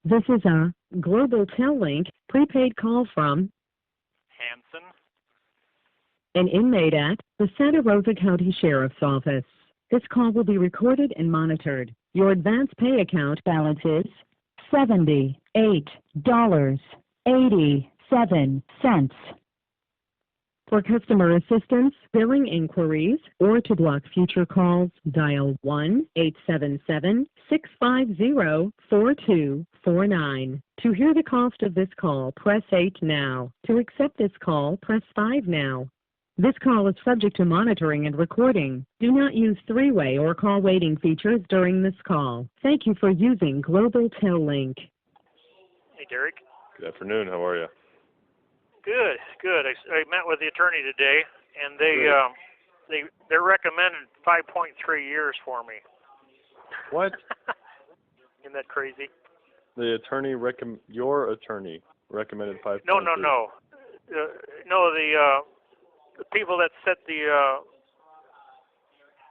This is a Global Tel Link prepaid call from Hansen. an inmate at the Santa Rosa County Sheriff's Office. This call will be recorded and monitored. Your advance pay account balance is $78.87. For customer assistance, billing inquiries, or to block future calls, dial 1-877-650-4249. To hear the cost of this call, press 8 now. To accept this call, press 5 now. This call is subject to monitoring and recording. Do not use three-way or call waiting features during this call. Thank you for using Global Tel Link. Hey, Derek. Good afternoon. How are you? Good. I met with the attorney today, and they recommended 5.3 years for me. What? Isn't that crazy? The attorney your attorney recommended 5.3. No. The people that set the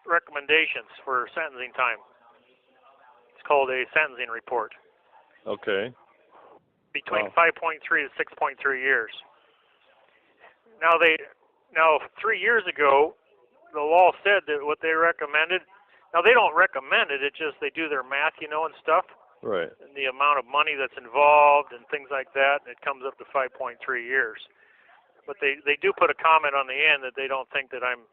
recommendations for sentencing time. It's called a sentencing report. Okay. Between 5.3 to 6.3 years. Now 3 years ago, the law said that what they recommended. Now they don't recommend it; they do their math, and stuff. Right. And the amount of money that's involved and things like that, and it comes up to 5.3 years. But they do put a comment on the end that they don't think that I'm,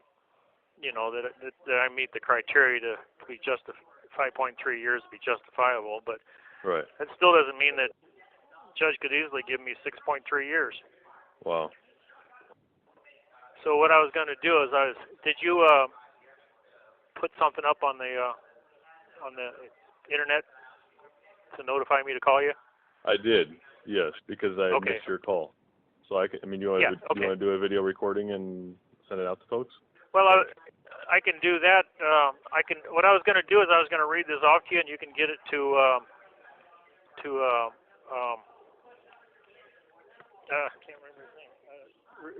that I meet the criteria to be 5.3 years to be justifiable. But right. That still doesn't mean that the judge could easily give me 6.3 years. Wow. So what I was going to do is did you put something up on the internet to notify me to call you? I did, yes, because I missed your call. So you want to do a video recording and send it out to folks? Well, I can do that. What I was going to do is I was going to read this off to you, and you can get it to I can't remember his name.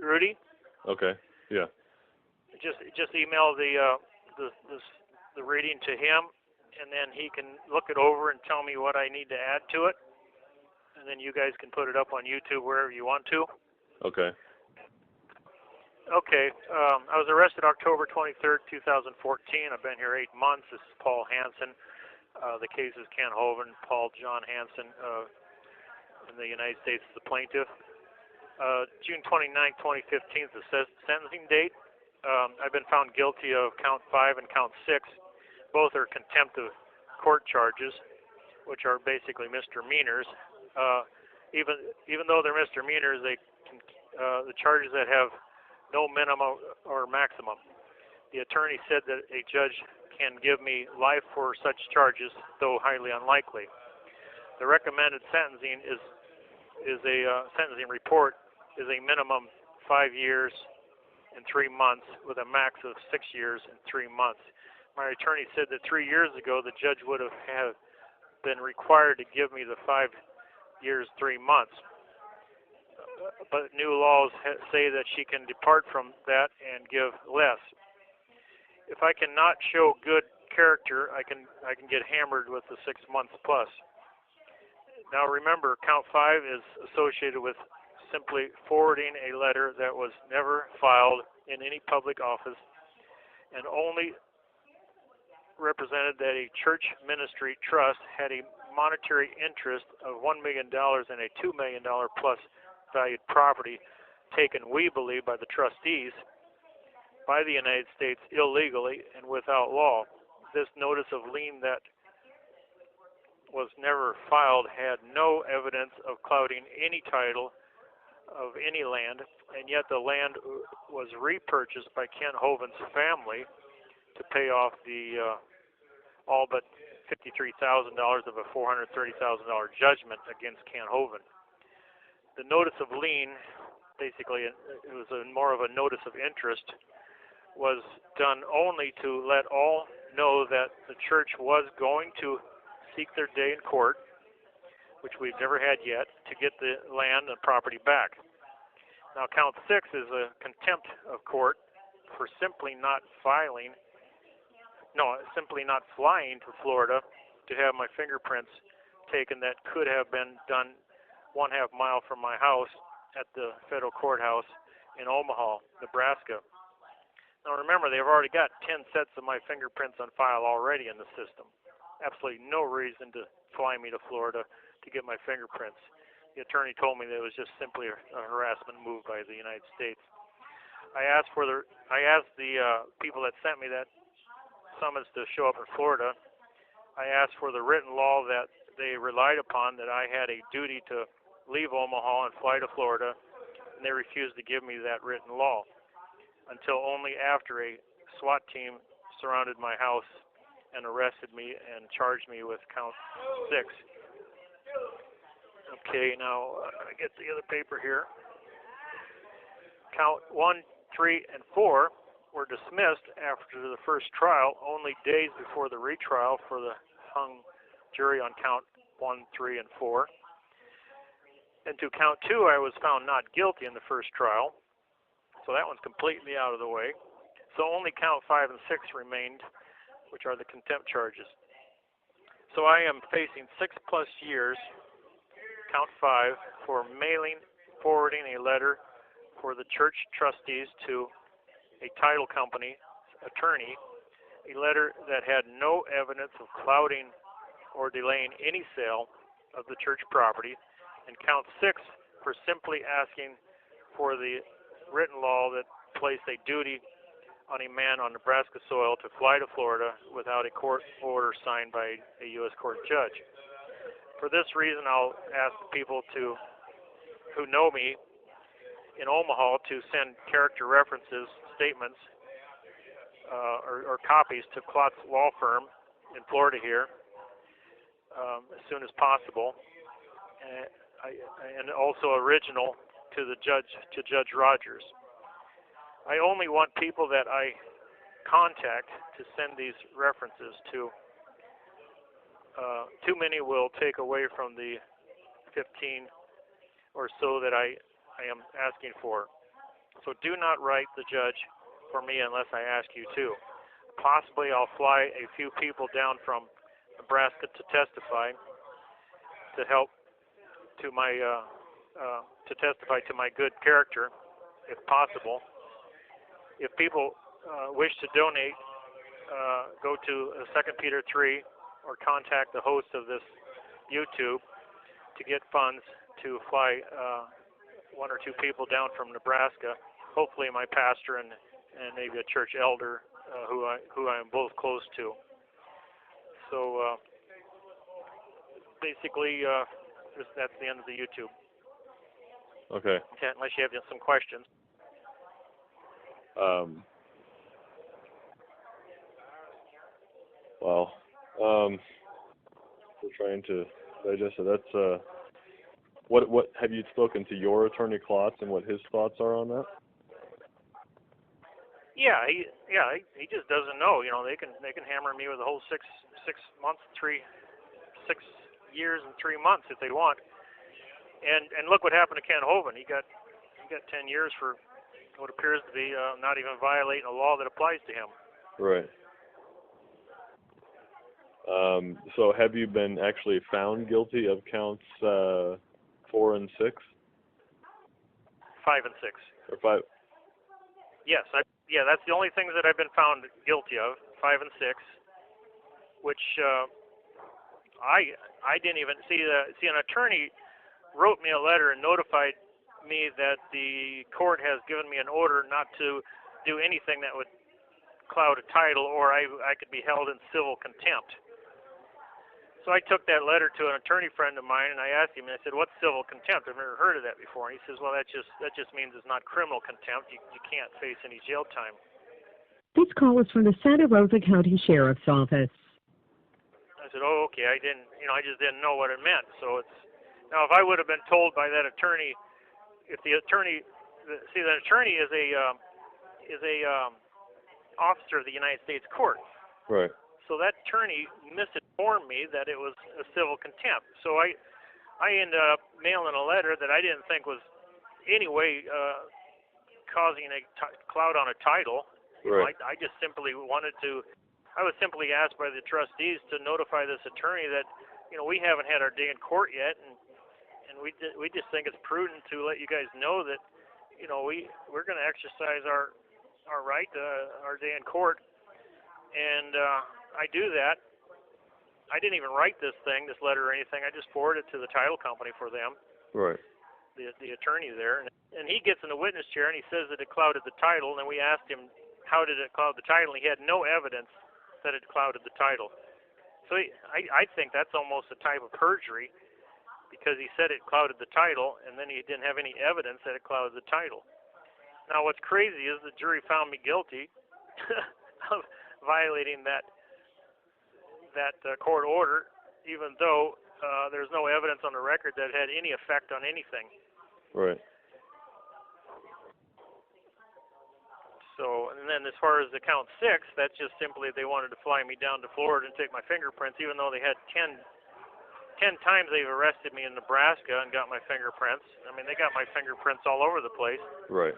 Rudy. Okay. Yeah. Just email the reading to him, and then he can look it over and tell me what I need to add to it, and then you guys can put it up on YouTube wherever you want to. Okay. Okay. I was arrested October 23rd, 2014. I've been here 8 months. This is Paul Hansen. The case is Ken Hovind, Paul John Hansen in the United States is the plaintiff. June 29, 2015 is the sentencing date. I've been found guilty of count 5 and count 6. Both are contempt of court charges, which are basically misdemeanors. Even though they're misdemeanors, the charges that have no minimum or maximum. The attorney said that a judge can give me life for such charges, though highly unlikely. The recommended sentencing is a sentencing report is a minimum 5 years and 3 months with a max of 6 years and 3 months. My attorney said that 3 years ago the judge would have been required to give me the 5 years 3 months. But new laws say that she can depart from that and give less. If I cannot show good character, I can get hammered with the 6 months plus. Now remember, count 5 is associated with simply forwarding a letter that was never filed in any public office and only represented that a church ministry trust had a monetary interest of $1 million in a $2 million plus valued property taken, we believe, by the trustees by the United States illegally and without law. This notice of lien that was never filed had no evidence of clouding any title of any land, and yet the land was repurchased by Ken Hovind's family to pay off the all but $53,000 of a $430,000 judgment against Ken Hovind. The notice of lien, basically it was more of a notice of interest, was done only to let all know that the church was going to seek their day in court, which we've never had yet, to get the land and property back. Now, count 6 is a contempt of court for simply not flying to Florida to have my fingerprints taken that could have been done 1/2 mile from my house at the federal courthouse in Omaha, Nebraska. Now remember, they've already got 10 sets of my fingerprints on file already in the system. Absolutely no reason to fly me to Florida to get my fingerprints. The attorney told me that it was just simply a harassment move by the United States. I asked the people that sent me that summons to show up in Florida. I asked for the written law that they relied upon, that I had a duty to leave Omaha and fly to Florida, and they refused to give me that written law until only after a SWAT team surrounded my house and arrested me and charged me with count 6. Okay, now I get the other paper here. Count 1, 3, and 4 were dismissed after the first trial, only days before the retrial for the hung jury on count 1, 3, and 4. And to count 2, I was found not guilty in the first trial, so that one's completely out of the way. So only count 5 and 6 remained, which are the contempt charges. So I am facing 6+ years, count 5, for forwarding a letter for the church trustees to a title company attorney, a letter that had no evidence of clouding or delaying any sale of the church property, and count 6 for simply asking for the written law that placed a duty on a man on Nebraska soil to fly to Florida without a court order signed by a U.S. court judge. For this reason, I'll ask people who know me in Omaha to send character references, statements, or copies to Klotz's law firm in Florida here as soon as possible, and also original to Judge Rodgers. I only want people that I contact to send these references to. Too many will take away from the 15 or so that I am asking for. So do not write the judge for me unless I ask you to. Possibly I'll fly a few people down from Nebraska to testify, to help to my to testify to my good character, if possible. If people wish to donate, go to 2 Peter 3 or contact the host of this YouTube to get funds to fly 1 or 2 people down from Nebraska, hopefully my pastor and maybe a church elder who I am both close to. So basically, that's the end of the YouTube. Okay. Unless you have some questions. Well, we're trying to digest it. That's what have you spoken to your attorney Klotz and what his thoughts are on that? Yeah, he just doesn't know. You know, they can hammer me with a whole 6 months, 6 years and 3 months if they want. And look what happened to Ken Hovind. He got 10 years for what appears to be not even violating a law that applies to him. Right. So have you been actually found guilty of counts 4 and 6? 5 and 6. Or 5? Yes, that's the only things that I've been found guilty of, 5 and 6, which I didn't even see. An attorney wrote me a letter and notified me that the court has given me an order not to do anything that would cloud a title, or I could be held in civil contempt. So I took that letter to an attorney friend of mine, and I asked him, and I said, "What's civil contempt? I've never heard of that before." And he says, "Well, that just means it's not criminal contempt. You can't face any jail time." This call is from the Santa Rosa County Sheriff's Office. I said, "Oh, okay. I just didn't know what it meant." So now if I would have been told by that attorney, if the attorney, the attorney is a officer of the United States Court. Right. So that attorney misinformed me that it was a civil contempt. So I ended up mailing a letter that I didn't think was any way causing a cloud on a title. Right. I just simply I was simply asked by the trustees to notify this attorney that we haven't had our day in court yet, and we just think it's prudent to let you guys know that, we're going to exercise our right, our day in court, and I do that. I didn't even write this letter or anything. I just forwarded it to the title company for them. Right. The attorney there, and he gets in the witness chair and he says that it clouded the title, and then we asked him, how did it cloud the title? And he had no evidence that it clouded the title. So I think that's almost a type of perjury, because he said it clouded the title, and then he didn't have any evidence that it clouded the title. Now, what's crazy is the jury found me guilty of violating that court order, even though there's no evidence on the record that it had any effect on anything. Right. So, and then as far as the count 6, that's just simply they wanted to fly me down to Florida and take my fingerprints, even though they had 10 times they've arrested me in Nebraska and got my fingerprints. I mean, they got my fingerprints all over the place. Right.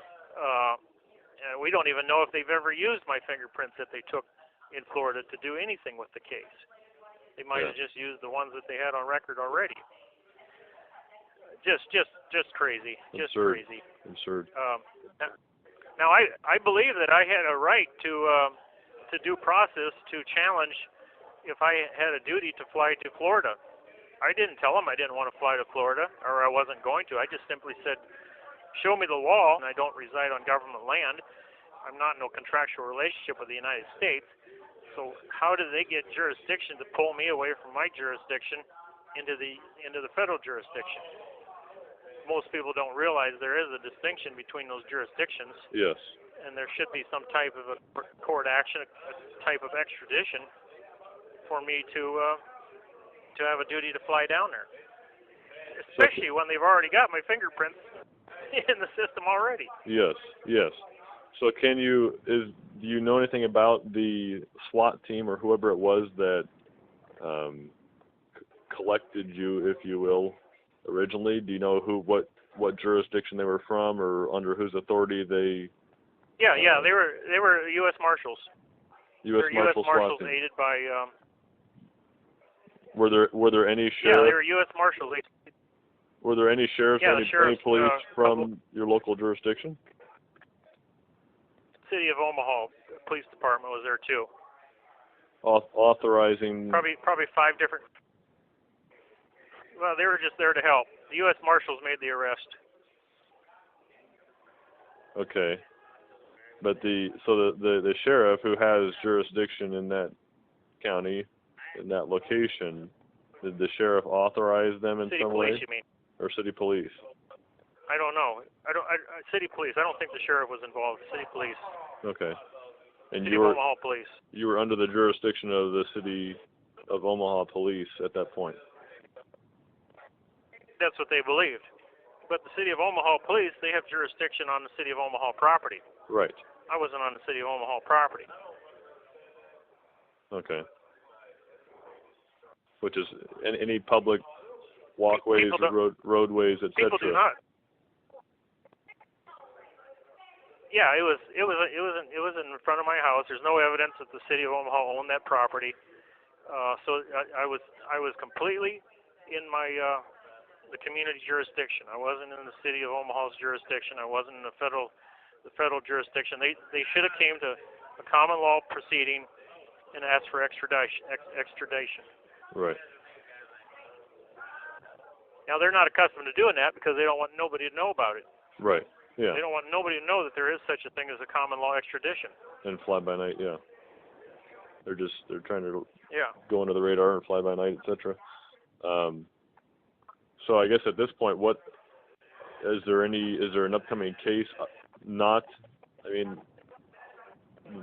And we don't even know if they've ever used my fingerprints that they took in Florida to do anything with the case. They might have just used the ones that they had on record already. Just crazy. Just Absurd. Crazy. Absurd. Now, I believe that I had a right to due process to challenge if I had a duty to fly to Florida. I didn't tell them I didn't want to fly to Florida, or I wasn't going to. I just simply said, show me the law, and I don't reside on government land. I'm not in no contractual relationship with the United States. So how do they get jurisdiction to pull me away from my jurisdiction into the federal jurisdiction? Most people don't realize there is a distinction between those jurisdictions. Yes. And there should be some type of a court action, a type of extradition, for me to have a duty to fly down there. Especially when they've already got my fingerprints in the system already. Yes. Yes. So do you know anything about the SWAT team or whoever it was that collected you, if you will, originally? Do you know what jurisdiction they were from, or under whose authority they? Yeah, they were U.S. Marshals. U.S. Marshals aided by. Were there any sheriffs? Yeah, they were U.S. Marshals. Were there any sheriffs or any police from your local jurisdiction? City of Omaha Police Department was there too. Authorizing. Probably 5 different. Well, they were just there to help. The U.S. Marshals made the arrest. Okay, but the sheriff who has jurisdiction in that county, in that location, did the sheriff authorize them in some way? City police, you mean? Or city police? I don't know. City police. I don't think the sheriff was involved. City police. Okay. And City of Omaha Police. You were under the jurisdiction of the City of Omaha Police at that point. That's what they believed. But the City of Omaha Police, they have jurisdiction on the City of Omaha property. Right. I wasn't on the City of Omaha property. Okay. Which is any public walkways, roadways, etc. People do not. Yeah, it was in front of my house. There's no evidence that the City of Omaha owned that property. So I was completely in the community jurisdiction. I wasn't in the City of Omaha's jurisdiction. I wasn't in the federal jurisdiction. They should have came to a common law proceeding and asked for extradition. Right. Now they're not accustomed to doing that because they don't want nobody to know about it. Right. Yeah. They don't want nobody to know that there is such a thing as a common law extradition. And fly by night, yeah. They're trying to go under the radar and fly by night, etc. So I guess at this point, is there an upcoming case?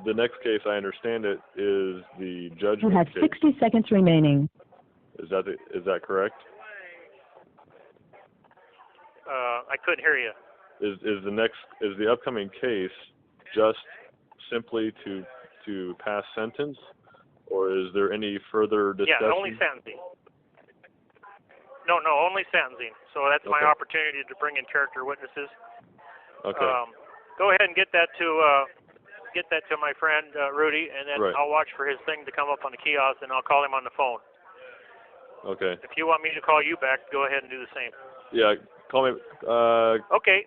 The next case, I understand it, is the judgment You have case. 60 seconds remaining. Is that correct? I couldn't hear you. Is the upcoming case just simply to pass sentence, or is there any further discussion? Yeah, only sentencing. No, only sentencing. So that's my opportunity to bring in character witnesses. Okay. Go ahead and get that to my friend Rudy, and then I'll watch for his thing to come up on the kiosk, and I'll call him on the phone. Okay. If you want me to call you back, go ahead and do the same. Yeah, call me. Okay.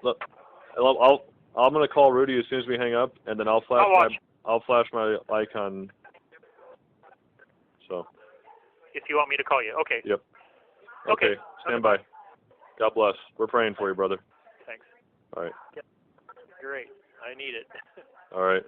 I'm gonna call Rudy as soon as we hang up, and then I'll flash my icon. So. If you want me to call you, okay. Yep. Okay. Stand by. God bless. We're praying for you, brother. Thanks. All right. Yep. Great. I need it. All right.